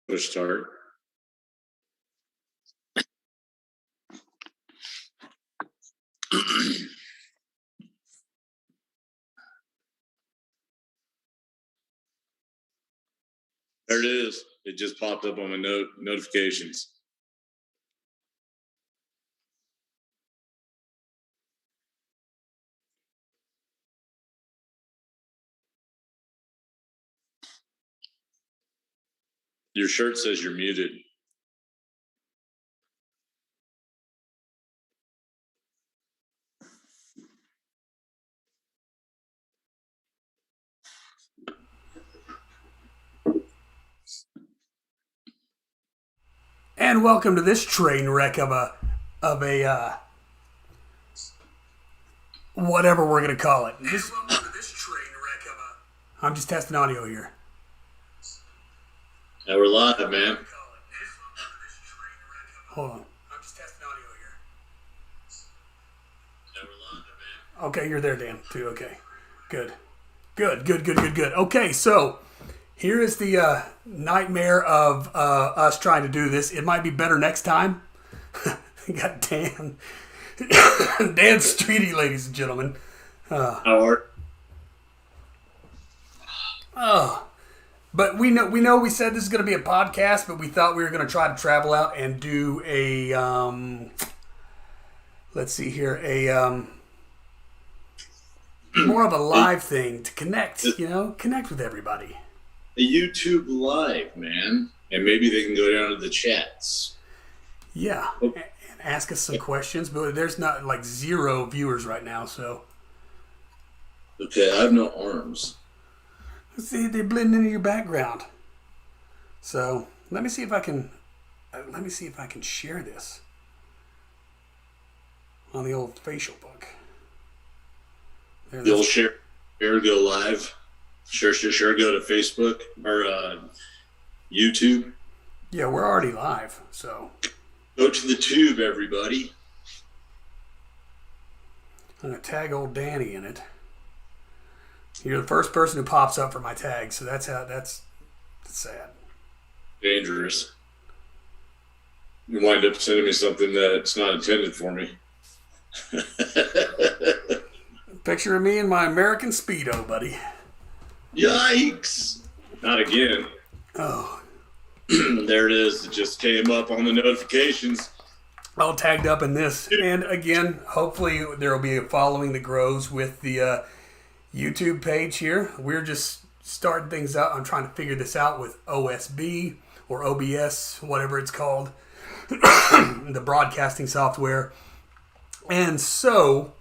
Push start. There it is. It just popped up on my notifications. Your shirt says you're muted. And welcome to this train wreck of a whatever we're gonna call it. I'm just testing audio here. Now we're live, man. Hold on. I'm just testing audio here. Okay, you're there, Dan, too. Okay. Good. Okay, so here is the nightmare of us trying to do this. It might be better next time. Got Dan. Dan Streety, ladies and gentlemen. Howard. But we know we said this is going to be a podcast, but we thought we were going to try to travel out and do a let's see here, a more of a live thing to connect with everybody. A YouTube live, man. And maybe they can go down to the chats. Yeah, and ask us some questions, but there's not like 0 viewers right now, so. Okay, I have no arms. See, they blend into your background. So let me see if I can share this on the old facial book. You'll share, go live. Sure. Go to Facebook or YouTube. Yeah, we're already live, so. Go to the tube, everybody. I'm gonna tag old Danny in it. You're the first person who pops up for my tag, so that's sad. Dangerous. You wind up sending me something that's not intended for me. Picture of me in my American Speedo, buddy. Yikes! Not again. Oh. There it is. It just came up on the notifications. All tagged up in this. And again, hopefully there will be a following that grows with the YouTube page here. We're just starting things out. I'm trying to figure this out with OSB or OBS, whatever it's called, the broadcasting software. And so,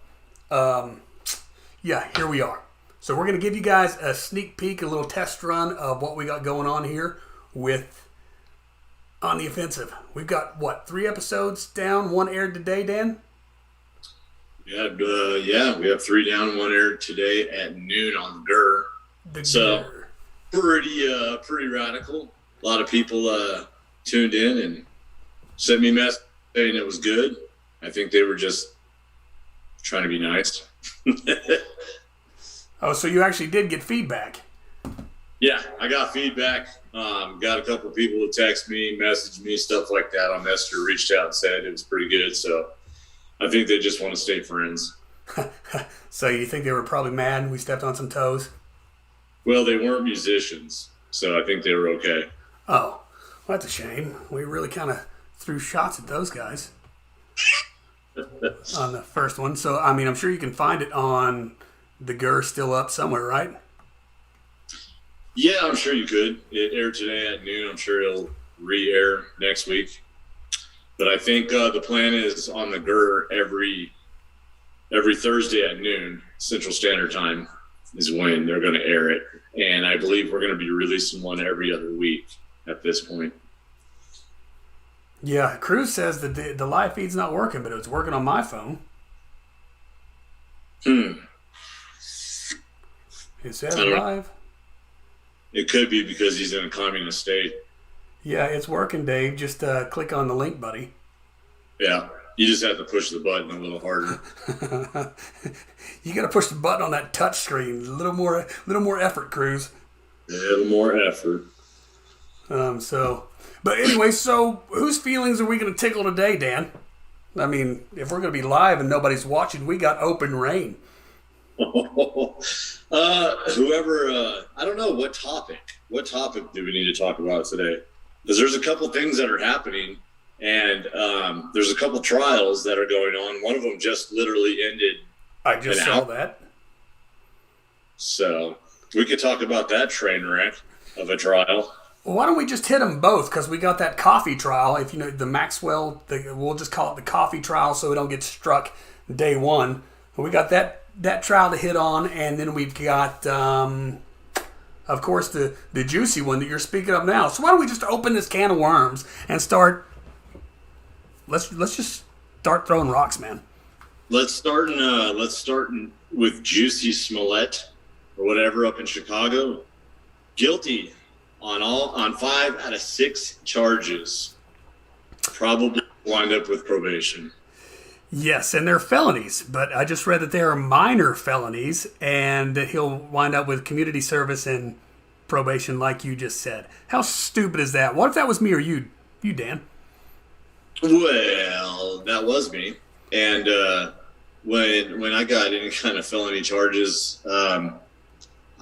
here we are. So we're going to give you guys a sneak peek, a little test run of what we got going on here with On the Offensive. We've got, 3 episodes down, 1 aired today, Dan? We have 3 down, 1 aired today at noon on the GER. Pretty radical. A lot of people tuned in and sent me a message saying it was good. I think they were just trying to be nice. Oh, so you actually did get feedback? Yeah, I got feedback. Got a couple of people who text me, messaged me, stuff like that on Messenger, reached out and said it was pretty good. So I think they just want to stay friends. So you think they were probably mad we stepped on some toes? Well, they weren't musicians, so I think they were okay. Oh, well, that's a shame. We really kind of threw shots at those guys on the first one. So, I mean, I'm sure you can find it on the GER still up somewhere, right? Yeah, I'm sure you could. It aired today at noon. I'm sure it'll re-air next week. But I think the plan is on the GER every Thursday at noon, Central Standard Time, is when they're going to air it. And I believe we're going to be releasing one every other week at this point. Yeah, Cruz says that the live feed's not working, but it's working on my phone. It says live. It could be because he's in a communist state. Yeah, it's working, Dave. Just click on the link, buddy. Yeah, you just have to push the button a little harder. You got to push the button on that touch screen. A little more effort, Cruz. A little more effort. So But anyway, so whose feelings are we going to tickle today, Dan? I mean, if we're going to be live and nobody's watching, we got open reign. I don't know what topic do we need to talk about today? Because there's a couple things that are happening, and there's a couple trials that are going on. One of them just literally ended. I just saw that. So we could talk about that train wreck of a trial. Well, why don't we just hit them both? Because we got that coffee trial. If you know the Maxwell, we'll just call it the coffee trial so we don't get struck day one. We got that trial to hit on, and then we've got, of course, the juicy one that you're speaking of now. So why don't we just open this can of worms and start? Let's just start throwing rocks, man. Let's start with Juicy Smollett or whatever up in Chicago. Guilty on 5 out of 6 charges. Probably wind up with probation. Yes, and they're felonies, but I just read that they are minor felonies and that he'll wind up with community service and probation like you just said. How stupid is that? What if that was me or you, Dan? Well, that was me. And when I got any kind of felony charges,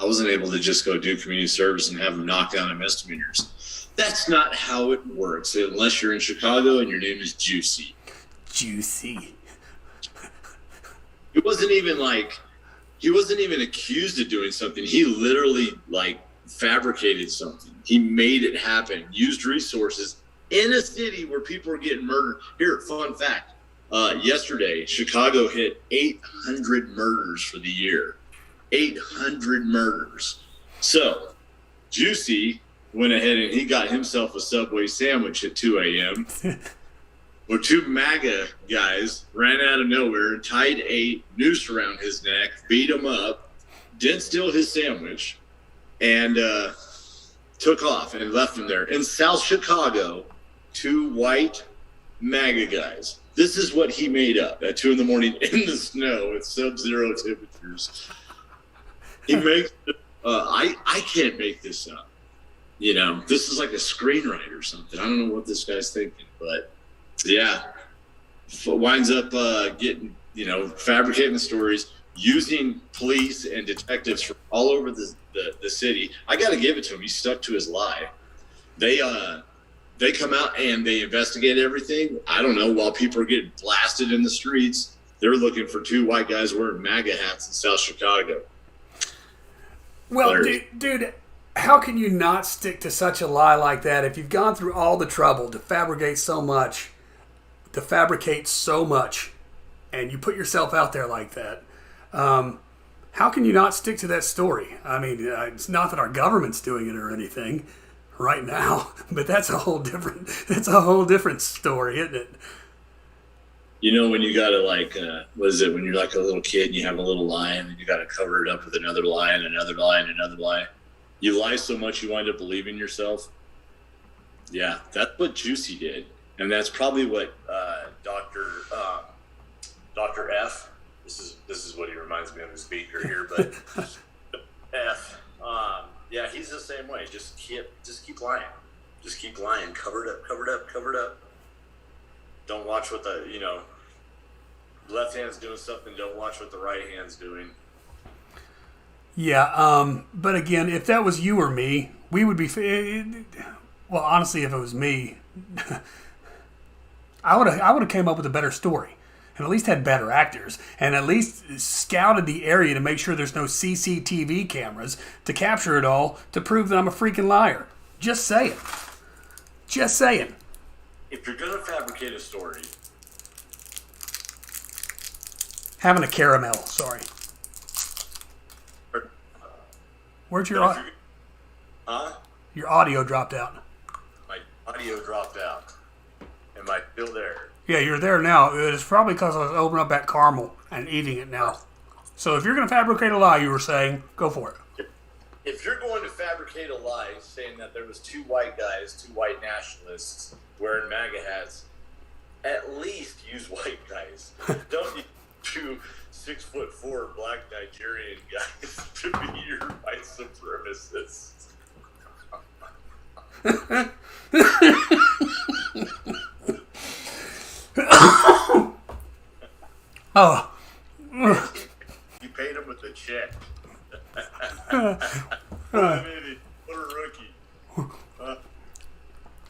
I wasn't able to just go do community service and have them knock down on misdemeanors. That's not how it works unless you're in Chicago and your name is Juicy. Juicy. He wasn't even accused of doing something. He literally fabricated something. He made it happen, used resources in a city where people are getting murdered. Here, fun fact. Yesterday, Chicago hit 800 murders for the year. 800 murders. So, Juicy went ahead and he got himself a Subway sandwich at 2 a.m. where 2 MAGA guys ran out of nowhere, tied a noose around his neck, beat him up, didn't steal his sandwich, and took off and left him there. In South Chicago, 2 white MAGA guys. This is what he made up at 2 a.m. in the snow at sub-zero temperatures. He makes I can't make this up. You know, this is like a screenwriter or something. I don't know what this guy's thinking, but yeah, winds up getting, fabricating the stories, using police and detectives from all over the city. I got to give it to him. He stuck to his lie. They come out and they investigate everything. I don't know, while people are getting blasted in the streets, they're looking for 2 white guys wearing MAGA hats in South Chicago. Well, dude, how can you not stick to such a lie like that if you've gone through all the trouble to fabricate so much, and you put yourself out there like that? How can you not stick to that story? I mean, it's not that our government's doing it or anything right now, but that's a whole different story, isn't it? You know, when you gotta when you're like a little kid and you have a little lie and you gotta cover it up with another lie and another lie and another lie. You lie so much you wind up believing yourself. Yeah, that's what Juicy did. And that's probably what Dr. F. This is what he reminds me of, the speaker here, but F. Yeah, he's the same way. Just keep lying. Just keep lying. Cover it up. Don't watch what the left hand's doing something. Don't watch what the right hand's doing. Yeah, but again, if that was you or me, we would be. Well, honestly, if it was me, I would have came up with a better story, and at least had better actors, and at least scouted the area to make sure there's no CCTV cameras to capture it all to prove that I'm a freaking liar. Just saying. If you're gonna fabricate a story, having a caramel. Sorry. Where's your audio? Your audio dropped out. My audio dropped out. Am I still there? Yeah, you're there now. It's probably because I was opening up that caramel and eating it now. So if you're going to fabricate a lie, you were saying, go for it. If you're going to fabricate a lie saying that there was 2 white guys, 2 white nationalists wearing MAGA hats, at least use white guys. Don't use 2 6'4" black Nigerian guys to be your white supremacists. Oh. You paid him with the check. What a rookie.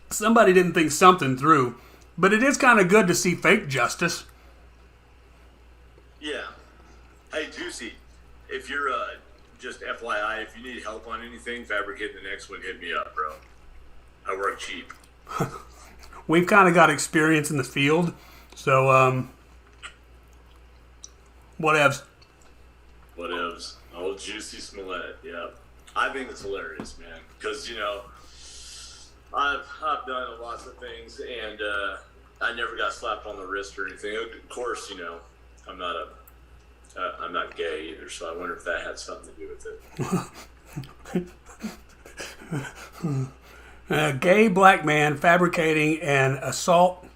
Somebody didn't think something through. But it is kind of good to see fake justice. Yeah. Hey, Juicy, if you're just FYI, if you need help on anything, fabricating the next one, hit me up, bro. I work cheap. We've kind of got experience in the field, so whatevs. Whatevs. Old Juicy Smollett, yeah. I think it's hilarious, man, because, you know, I've done lots of things, and I never got slapped on the wrist or anything. Of course, you know, I'm not gay either, so I wonder if that had something to do with it. A gay black man fabricating an assault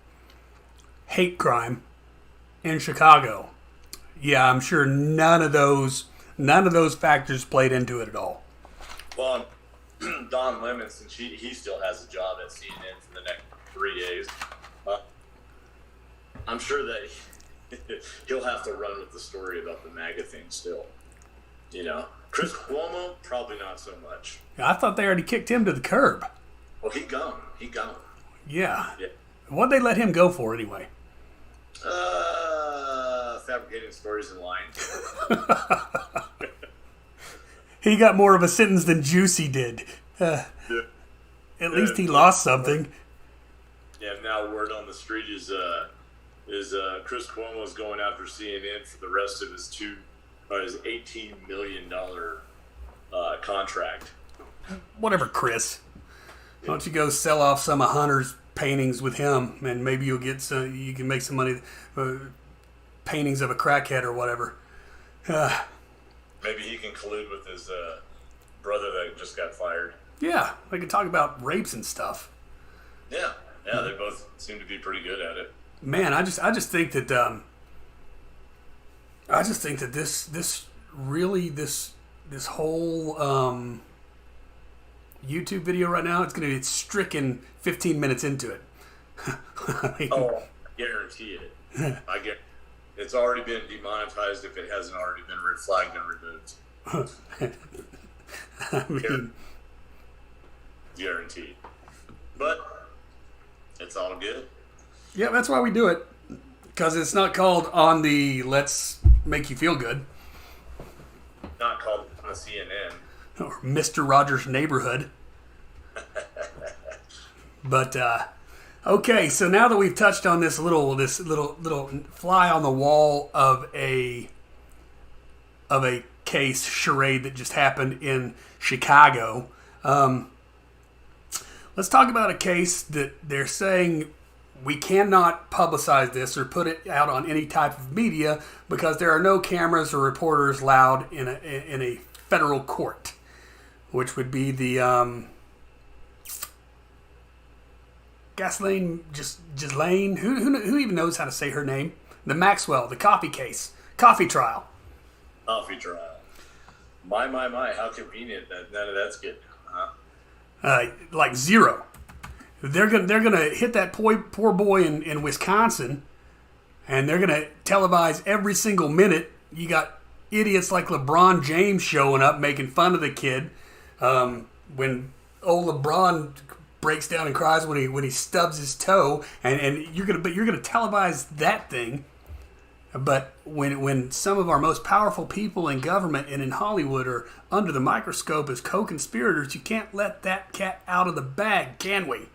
hate crime in Chicago. Yeah, I'm sure none of those factors played into it at all. Well, Don Lemon, since he still has a job at CNN for the next 3 days, I'm sure that he'll have to run with the story about the MAGA thing still. You know, Chris Cuomo, probably not so much. I thought they already kicked him to the curb. Well, he gone. Yeah. What'd they let him go for anyway? Fabricating stories and lying. He got more of a sentence than Juicy did. At least he lost something. Yeah, now word on the street is Chris Cuomo's going after CNN for the rest of his $18 million contract. Whatever, Chris. Why don't you go sell off some of Hunter's paintings with him, and maybe you can make some money. Paintings of a crackhead or whatever. Maybe he can collude with his brother that just got fired. Yeah, they can talk about rapes and stuff. Yeah, they both seem to be pretty good at it. Man, I just think that this whole YouTube video right now, it's going to be stricken 15 minutes into it. I mean, I guarantee it. It's already been demonetized if it hasn't already been flagged and removed. I mean, guaranteed. But it's all good. Yeah, that's why we do it. Because it's not called on the Let's Make You Feel Good. Not called on the CNN. Or Mr. Rogers' Neighborhood. But, okay, so now that we've touched on this little fly on the wall of a case charade that just happened in Chicago, let's talk about a case that they're saying we cannot publicize this or put it out on any type of media because there are no cameras or reporters allowed in a federal court, which would be the Ghislaine, who even knows how to say her name? The Maxwell, the coffee trial. Coffee trial. My, how convenient that none of that's getting done, huh? Like zero. They're gonna hit that poor boy in Wisconsin, and they're gonna televise every single minute. You got idiots like LeBron James showing up making fun of the kid. When old LeBron breaks down and cries when he stubs his toe, and you're gonna televise that thing. But when some of our most powerful people in government and in Hollywood are under the microscope as co-conspirators, you can't let that cat out of the bag, can we?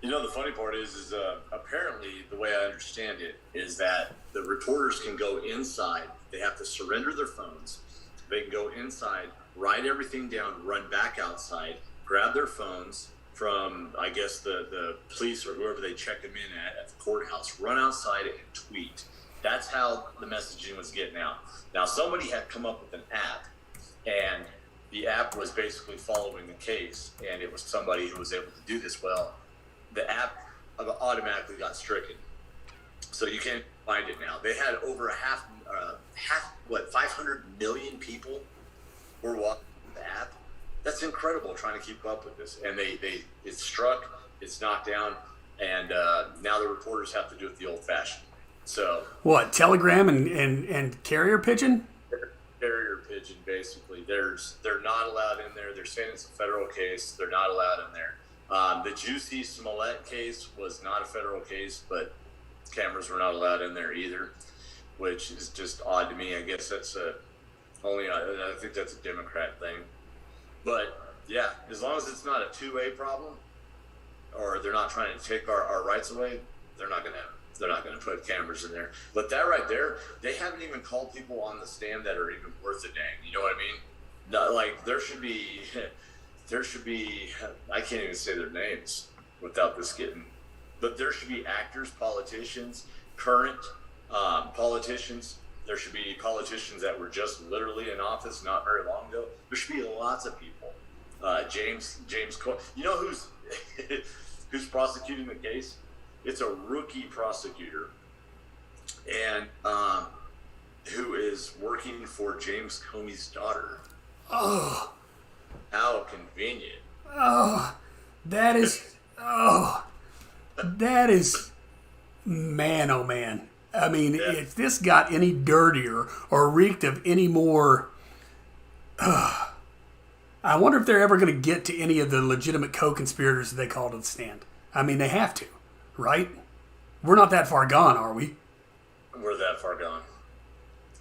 You know, the funny part is apparently the way I understand it is that the reporters can go inside. They have to surrender their phones. They can go inside, write everything down, run back outside, grab their phones from, I guess, the police or whoever they check them in at the courthouse, run outside and tweet. That's how the messaging was getting out. Now, somebody had come up with an app, and the app was basically following the case, and it was somebody who was able to do this well. The app automatically got stricken, so you can't find it now. They had over 500 million people were watching the app, That's incredible trying to keep up with this. And it's struck, it's knocked down, and now the reporters have to do it the old-fashioned. So what, telegram and carrier pigeon? Carrier pigeon, basically. They're not allowed in there. They're saying it's a federal case. They're not allowed in there. The Juicy Smollett case was not a federal case, but cameras were not allowed in there either, which is just odd to me. I guess that's I think that's a Democrat thing. But yeah, as long as it's not a two-way problem, or they're not trying to take our rights away, they're not gonna put cameras in there. But that right there, they haven't even called people on the stand that are even worth a dang. You know what I mean? No, like there should be. I can't even say their names without this getting. But there should be actors, politicians, current politicians. There should be politicians that were just literally in office not very long ago. There should be lots of people. James Cole. You know who's prosecuting the case? It's a rookie prosecutor, and who is working for James Comey's daughter. Oh, how convenient! That is, man, oh man. I mean, if this got any dirtier or reeked of any more, I wonder if they're ever going to get to any of the legitimate co-conspirators that they call to the stand. I mean, they have to, right? We're not that far gone, are we? We're that far gone.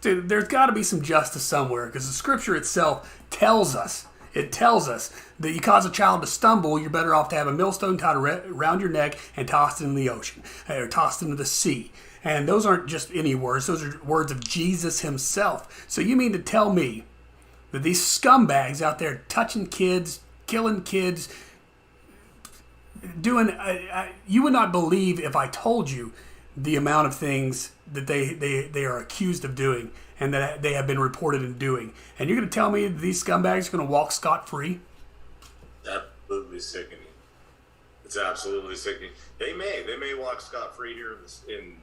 Dude, there's got to be some justice somewhere, because the scripture itself tells us, that you cause a child to stumble, you're better off to have a millstone tied around your neck and tossed into the ocean, or tossed into the sea. And those aren't just any words, those are words of Jesus himself. So you mean to tell me that these scumbags out there touching kids, killing kids, doing, you would not believe if I told you the amount of things that they are accused of doing and that they have been reported in doing. And you're going to tell me that these scumbags are going to walk scot-free? Absolutely sickening. It's absolutely sickening. They may walk scot-free here in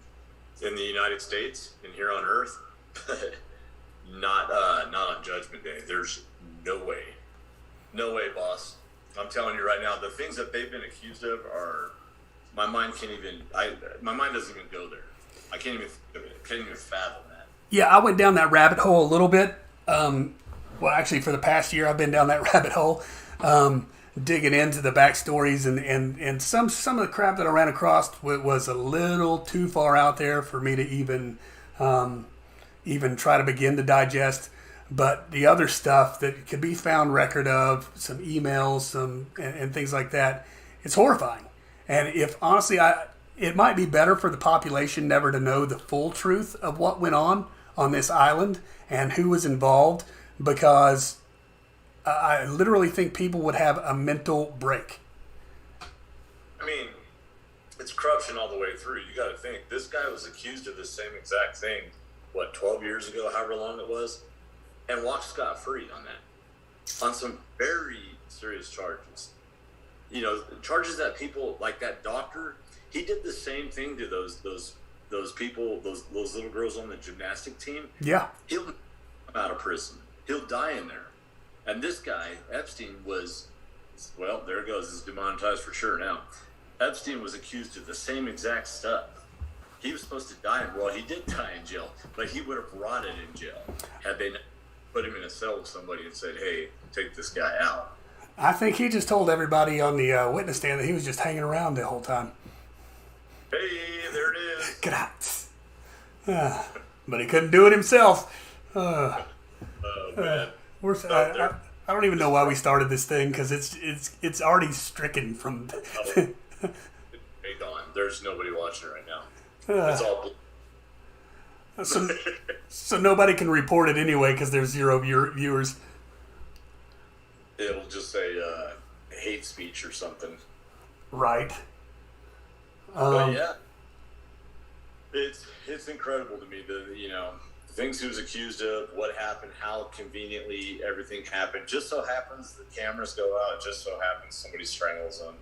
the United States and here on Earth, but not on Judgment Day. There's no way, boss. I'm telling you right now, the things that they've been accused of are, my mind doesn't even go there. I can't even fathom that. Yeah, I went down that rabbit hole a little bit. Well, actually, for the past year, I've been down that rabbit hole, digging into the backstories and some of the crap that I ran across was a little too far out there for me to even try to begin to digest. But the other stuff that could be found record of, some emails, and things like that, it's horrifying. And if honestly, it might be better for the population never to know the full truth of what went on this island and who was involved, because I literally think people would have a mental break. I mean, it's corruption all the way through. You got to think, this guy was accused of the same exact thing, 12 years ago, however long it was, and walked scot-free on that, on some very serious charges. You know, charges that people, like that doctor, he did the same thing to those people, those little girls on the gymnastic team. Yeah. He'll come out of prison. He'll die in there. And this guy, Epstein, was, well, there it goes. It's demonetized for sure now. Epstein was accused of the same exact stuff. He was supposed to die he did die in jail, but he would have rotted in jail had they not put him in a cell with somebody and said, hey, take this guy out. I think he just told everybody on the witness stand that he was just hanging around the whole time. Hey, there it is. Grazie. But he couldn't do it himself. Oh, man. I don't even know why we started this thing, because it's already stricken from. Hey, Don, there's nobody watching it right now. It's all. So nobody can report it anyway because there's 0 viewers. It'll just say hate speech or something. Right. But yeah, it's incredible to me the things he was accused of, what happened, how conveniently everything happened. Just so happens the cameras go out. Just so happens somebody strangles him,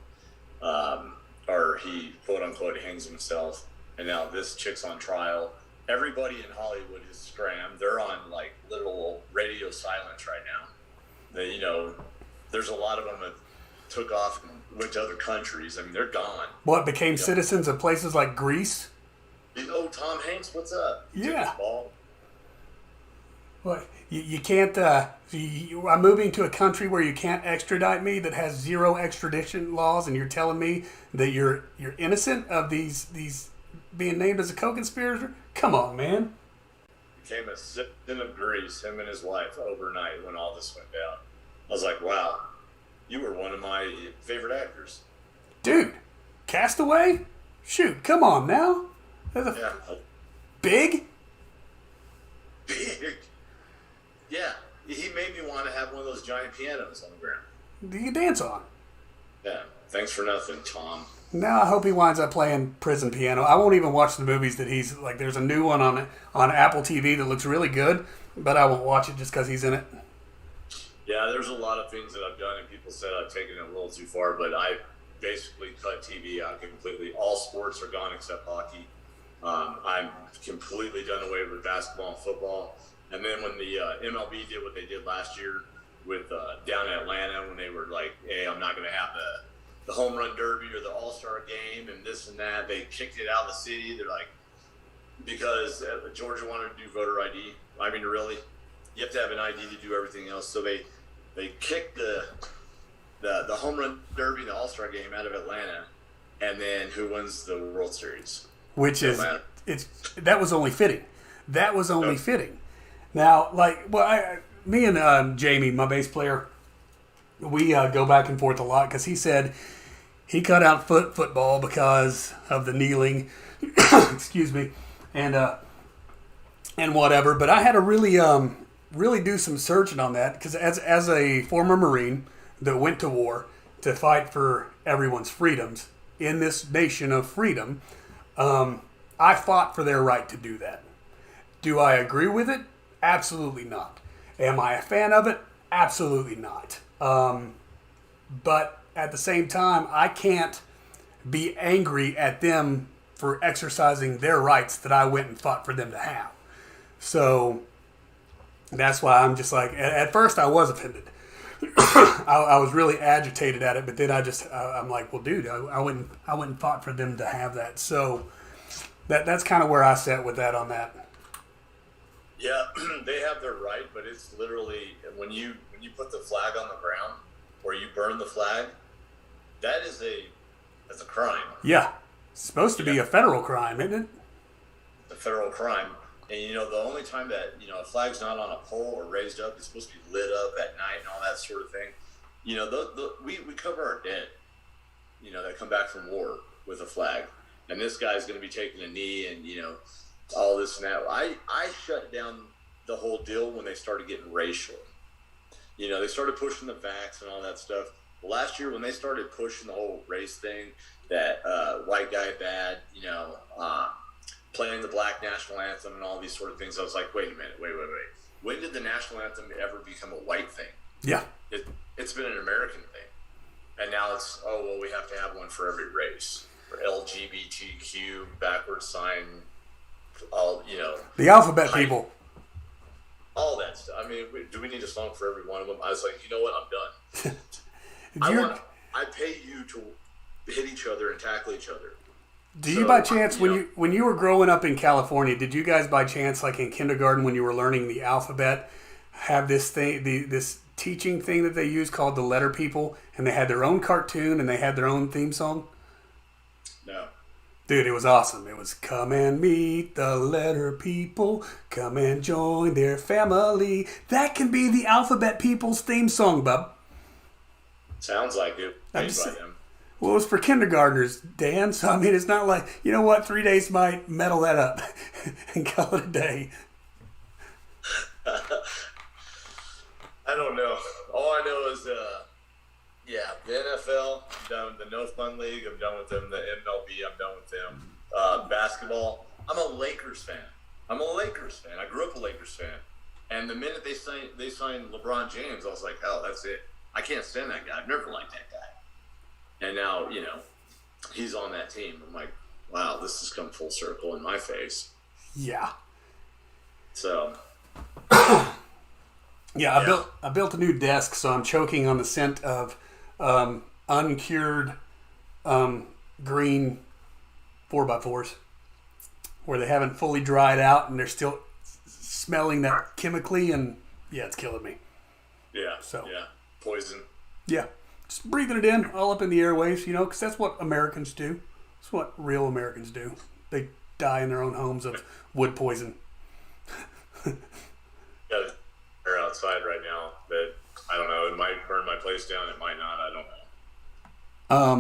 or he quote unquote hangs himself. And now this chick's on trial. Everybody in Hollywood is scrammed. They're on like literal radio silence right now. there's a lot of them that took off and went to other countries. I mean, they're gone. What, became citizens of places like Greece? Oh, Tom Hanks, what's up? Yeah. What, you can't. I'm moving to a country where you can't extradite me, that has zero extradition laws, and you're telling me that you're innocent of these being named as a co-conspirator? Come on, man. Became a citizen of Greece, him and his wife, overnight when all this went down. I was like, wow, you were one of my favorite actors. Dude, Castaway? Shoot, come on now. Yeah. Big? Big. Yeah. He made me want to have one of those giant pianos on the ground. Do you dance on? Yeah. Thanks for nothing, Tom. Now I hope he winds up playing prison piano. I won't even watch the movies that he's like. There's a new one on Apple TV that looks really good, but I won't watch it just because he's in it. Yeah, there's a lot of things that I've done, and people said I've taken it a little too far, but I basically cut TV out completely. All sports are gone except hockey. I'm completely done away with basketball and football. And then when the MLB did what they did last year with down in Atlanta, when they were like, hey, I'm not going to have the home run derby or the all-star game and this and that, they kicked it out of the city. They're like, because Georgia wanted to do voter ID. I mean, really, you have to have an ID to do everything else. So they kicked the home run derby, the all-star game out of Atlanta, and then who wins the World Series? Which is, that was only fitting. That was only fitting. Now, me and Jamie, my bass player, we go back and forth a lot because he said he cut out football because of the kneeling, excuse me, and whatever. But I had to really do some searching on that because as a former Marine that went to war to fight for everyone's freedoms in this nation of freedom, I fought for their right to do that. Do I agree with it? Absolutely not. Am I a fan of it? Absolutely not. But at the same time, I can't be angry at them for exercising their rights that I went and fought for them to have. So that's why I'm just like, at first I was offended. I was really agitated at it, but then I'm like, well, dude, I went and fought for them to have that. So that's kind of where I sat with that on that. Yeah, they have their right, but it's literally when you put the flag on the ground or you burn the flag, that's a crime. Yeah, it's supposed to be a federal crime, isn't it? A federal crime, and the only time that a flag's not on a pole or raised up, it's supposed to be lit up at night and all that sort of thing. We cover our dead, that come back from war with a flag, and this guy's going to be taking a knee and all this and that. I shut down the whole deal when they started getting racial. They started pushing the vax and all that stuff. Last year when they started pushing the whole race thing, that white guy bad, playing the black national anthem and all these sort of things, I was like, wait a minute, wait. When did the national anthem ever become a white thing? Yeah. It's been an American thing. And now it's, we have to have one for every race. For LGBTQ, backward sign, all the alphabet people, all that stuff. I mean, do we need a song for every one of them? I was like, you know what, I'm done. I pay you to hit each other and tackle each other. Do you by chance, when you were growing up in California, did you guys by chance, like in kindergarten when you were learning the alphabet, have this thing, this teaching thing that they use called the Letter People, and they had their own cartoon and they had their own theme song? No. Dude, it was awesome. It was, come and meet the Letter People, come and join their family. That can be the Alphabet People's theme song, bub. Sounds like it. Made by them. Well, it was for kindergartners, Dan. So, I mean, it's not like, 3 days might metal that up and call it a day. I don't know. All I know is, the NFL, I'm done with the No Fun League. I'm done with them. The MLB, I'm done with them. Basketball, I'm a Lakers fan. I grew up a Lakers fan. And the minute they signed LeBron James, I was like, oh, that's it. I can't stand that guy. I've never liked that guy. And now, he's on that team. I'm like, wow, this has come full circle in my face. Yeah. So, Yeah, I built a new desk, so I'm choking on the scent of uncured green 4x4s where they haven't fully dried out and they're still smelling that chemically, and yeah, it's killing me. Yeah. So yeah, poison. yeah, just breathing it in all up in the airwaves, because that's what Americans do. That's what real Americans do. They die in their own homes of wood poison. Got air outside right now that I don't know. It might burn my place down. It might not. I don't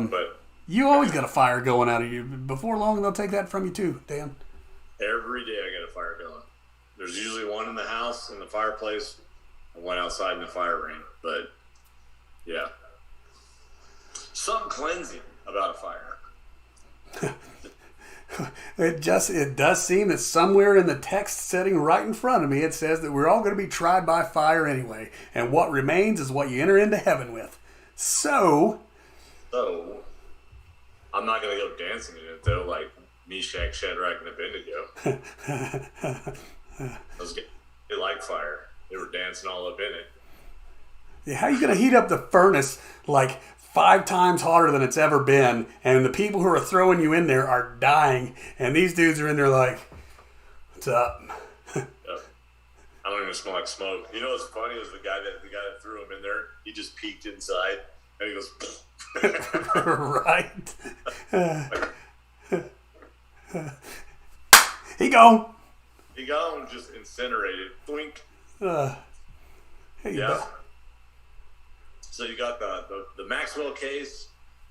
know. But you always got a fire going out of you. Before long, they'll take that from you too, Dan. every day I got a fire going. There's usually one in the house in the fireplace and one outside in the fire ring. But yeah, something cleansing about a fire. It does seem that somewhere in the text sitting right in front of me, it says that we're all going to be tried by fire anyway, and what remains is what you enter into heaven with. So I'm not going to go dancing in it though, like Meshach, Shadrach, and Abednego. They like fire. They were dancing all up in it. Yeah, how are you going to heat up the furnace like 5 times hotter than it's ever been, and the people who are throwing you in there are dying, and these dudes are in there like, what's up? Yep. I don't even smell like smoke. You know what's funny is the guy that threw him in there, he just peeked inside and he goes right. He gone. He got him just incinerated. Twink. Hey, yeah. So you got the Maxwell case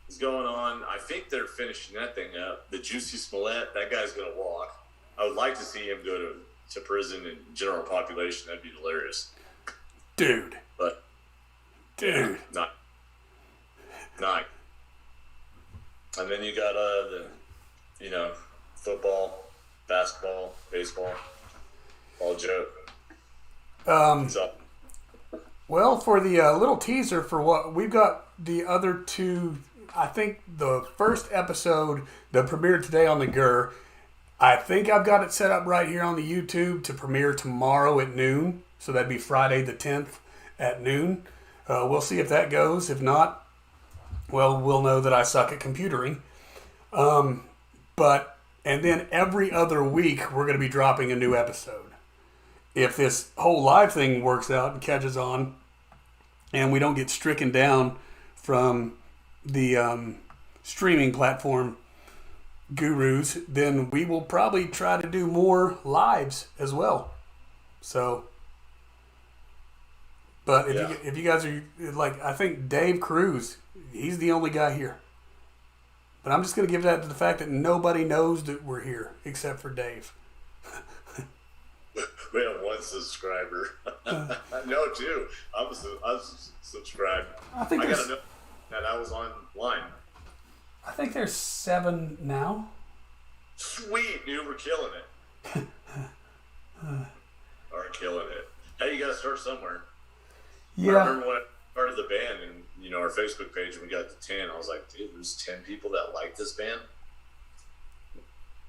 is going on. I think they're finishing that thing up. The Juicy Smollett, that guy's going to walk. I would like to see him go to prison in general population. That'd be hilarious. Dude. But dude, yeah, not. And then you got football, basketball, baseball, all joke. So, well, for the little teaser for what we've got, the other two, I think the first episode that premiered today on the GUR, I think I've got it set up right here on the YouTube to premiere tomorrow at noon. So that'd be Friday the 10th at noon. We'll see if that goes. If not, well, we'll know that I suck at computering. And then every other week, we're going to be dropping a new episode. If this whole live thing works out and catches on, and we don't get stricken down from the streaming platform gurus, then we will probably try to do more lives as well. So, but if you guys are like, I think Dave Cruz, he's the only guy here. But I'm just going to give that to the fact that nobody knows that we're here except for Dave. We have one subscriber. No, two. I was subscribed. I got to know that I was online. I think there's 7 now. Sweet, dude, we're killing it. Are killing it. Hey, you got to start somewhere. Yeah. I remember when I started the band and our Facebook page, when we got to 10, I was like, dude, there's 10 people that like this band.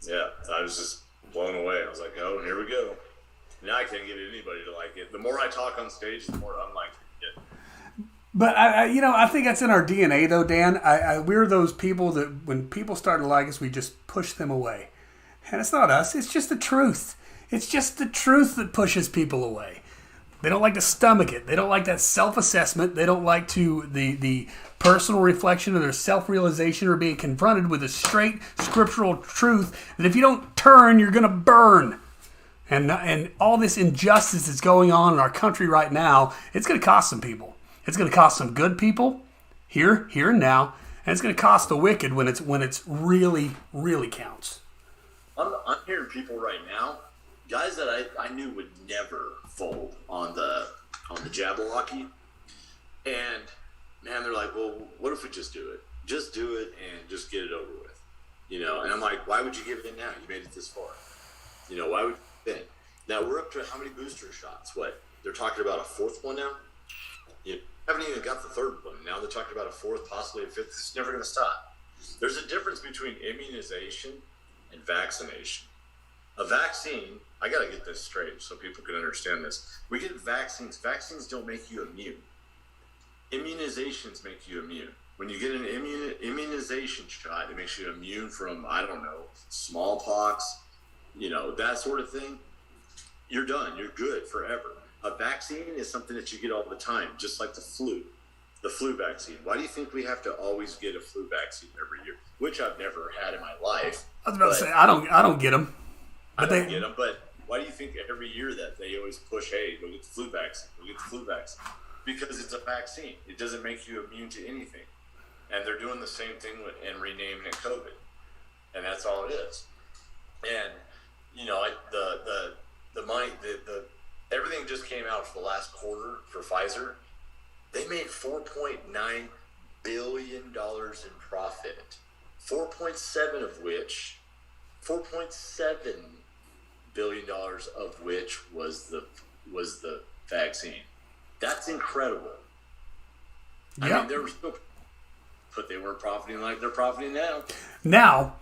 Yeah, I was just blown away. I was like, oh, here we go. Now I can't get anybody to like it. The more I talk on stage, the more unlikely it. But I think that's in our DNA, though, Dan. We're those people that when people start to like us, we just push them away, and it's not us. It's just the truth. It's just the truth that pushes people away. They don't like to stomach it. They don't like that self-assessment. They don't like the personal reflection of their self-realization or being confronted with a straight scriptural truth that if you don't turn, you're going to burn. And all this injustice that's going on in our country right now, it's going to cost some people. It's going to cost some good people here and now, and it's going to cost the wicked when it's really, really counts. I'm hearing people right now, guys that I knew would never fold on the Jabberwocky, and man, they're like, well, what if we just do it? Just do it and just get it over with, And I'm like, why would you give it in now? You made it this far, Why would you think? Now we're up to how many booster shots? What they're talking about a 4th one now? You haven't even got the 3rd one. Now they're talking about a 4th, possibly a 5th. It's never going to stop. There's a difference between immunization and vaccination. A vaccine, I got to get this straight so people can understand this. We get vaccines. Vaccines don't make you immune. Immunizations make you immune. When you get an immunization shot, it makes you immune from, I don't know, smallpox, that sort of thing. You're done. You're good forever. A vaccine is something that you get all the time, just like the flu vaccine. Why do you think we have to always get a flu vaccine every year? Which I've never had in my life. I was about to say, I don't get them. I don't get them, but why do you think every year that they always push, hey, go get the flu vaccine, go get the flu vaccine? Because it's a vaccine. It doesn't make you immune to anything. And they're doing the same thing and renaming it COVID. And that's all it is. And, everything just came out for the last quarter for Pfizer. They made $4.9 billion in profit. 4.7 billion of which was the vaccine. That's incredible. Yeah. I mean, they were still, but they weren't profiting like they're profiting now. Now,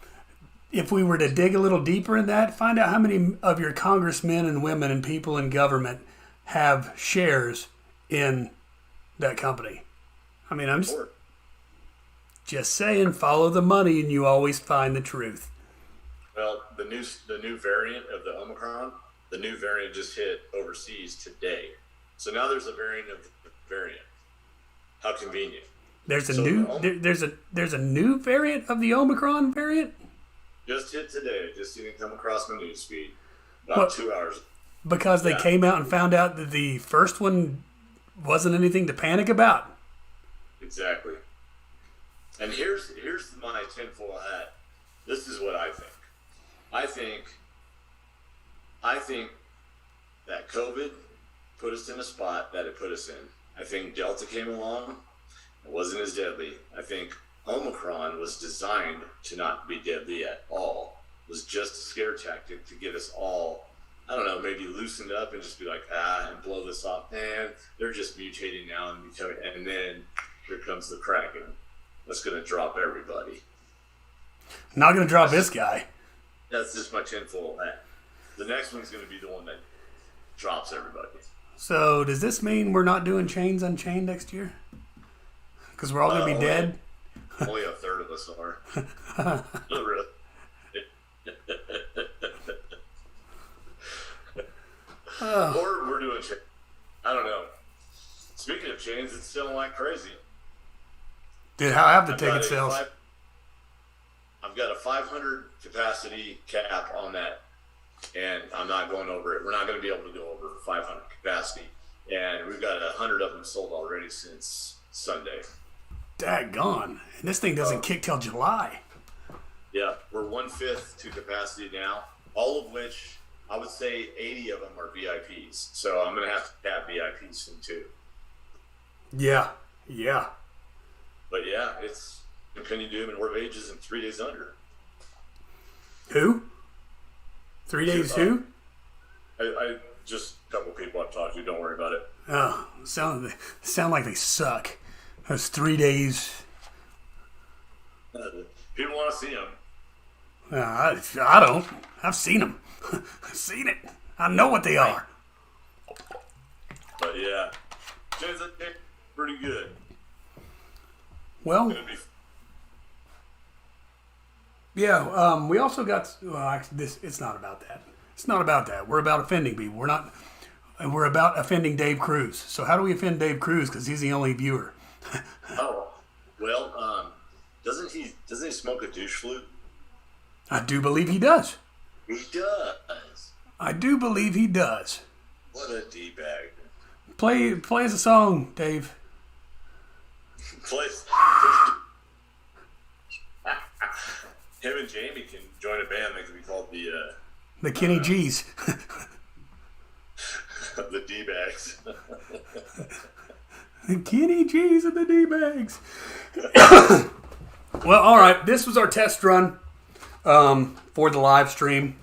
if we were to dig a little deeper in that, find out how many of your congressmen and women and people in government have shares in that company. I mean, I'm just saying, follow the money and you always find the truth. Well, the new variant of the Omicron, the new variant just hit overseas today. So now there's a variant of the variant. How convenient. There's a new variant of the Omicron variant? Just hit today. Just didn't come across my news feed about 2 hours. Because they came out and found out that the first one wasn't anything to panic about. Exactly. And here's my tinfoil hat. This is what I think. I think that COVID put us in a spot that it put us in. I think Delta came along. It wasn't as deadly. I think Omicron was designed to not be deadly at all. It was just a scare tactic to get us all, I don't know, maybe loosened up and just be like, and blow this off. Man, they're just mutating now. And then here comes the Kraken. That's going to drop everybody. Not going to drop this guy. That's just my tinfoil hat. The next one's going to be the one that drops everybody. So does this mean we're not doing Chains Unchained next year? Because we're all going to be dead? Only a third of us are. Or we're doing chains. I don't know. Speaking of chains, it's selling like crazy. Dude, how have the ticket sales? I've got a 500 capacity cap on that, and I'm not going over it. We're not going to be able to go over 500 capacity, and we've got 100 of them sold already since Sunday. Daggone. And this thing doesn't kick till July. Yeah, we're 1/5 to capacity now, all of which I would say 80 of them are VIPs. So I'm going to have to have VIPs soon too. Yeah. But yeah, it's Impending Doom and War of Ages in 3 days under. Who? 3 days who? I just a couple people I've talked to. Don't worry about it. Oh, sound like they suck. Those 3 days. People want to see them. I don't. I've seen them. I've seen it. I know what they are. But yeah, Chains Unchained, pretty good. Well, yeah. We also got. Well, it's not about that. It's not about that. We're about offending people. We're about offending Dave Cruz. So how do we offend Dave Cruz? Because he's the only viewer. Oh, well, doesn't he smoke a douche flute? I do believe he does. He does. I do believe he does. What a D-bag. Play us a song, Dave. Him and Jamie can join a band that could be called the Kenny G's. The D-bags. The Kenny G's and the D-bags. Well, all right. This was our test run for the live stream.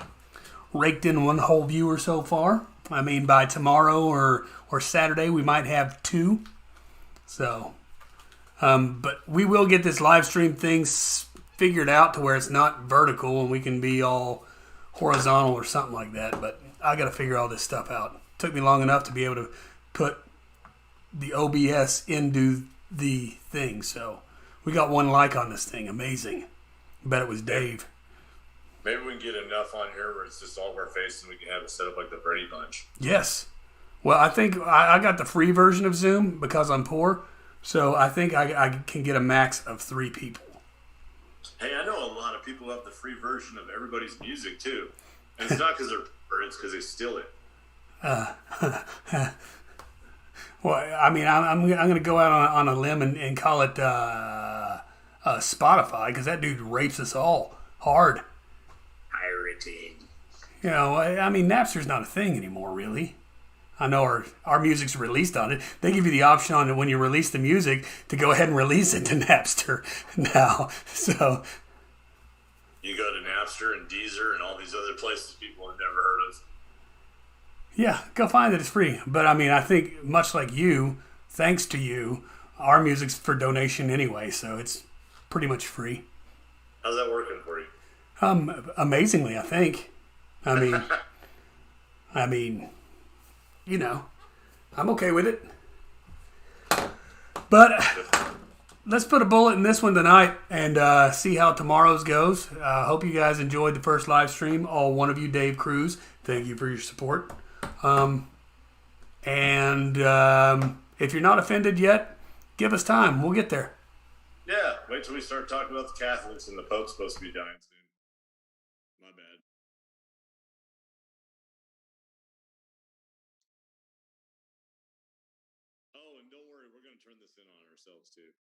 Raked in one whole viewer so far. I mean, by tomorrow or Saturday, we might have 2. So, but we will get this live stream thing figured out to where it's not vertical and we can be all horizontal or something like that. But I got to figure all this stuff out. It took me long enough to be able to put the OBS into the thing. So we got 1 like on this thing. Amazing. Bet it was Dave. Maybe we can get enough on here where it's just all of our faces and we can have it set up like the Brady Bunch. Yes. Well, I think I got the free version of Zoom because I'm poor. So I think I can get a max of 3 people. Hey, I know a lot of people have the free version of everybody's music too. And it's not because they're poor, it's because they steal it. Well, I mean, I'm going to go out on a limb and call it Spotify because that dude rapes us all hard. Pirating. You know, I mean, Napster's not a thing anymore, really. I know our music's released on it. They give you the option on it when you release the music to go ahead and release it to Napster now. So you go to Napster and Deezer and all these other places people have never heard of. Yeah, go find it. It's free. But I mean, I think much like you, thanks to you, our music's for donation anyway, so it's pretty much free. How's that working for you? Amazingly, I think. I mean, you know, I'm okay with it. But let's put a bullet in this one tonight and see how tomorrow's goes. Hope you guys enjoyed the first live stream. All one of you, Dave Cruz, thank you for your support. If you're not offended yet, give us time. We'll get there. Yeah, wait till we start talking about the Catholics and the Pope's supposed to be dying soon. My bad. Oh, and don't worry, we're going to turn this in on ourselves too.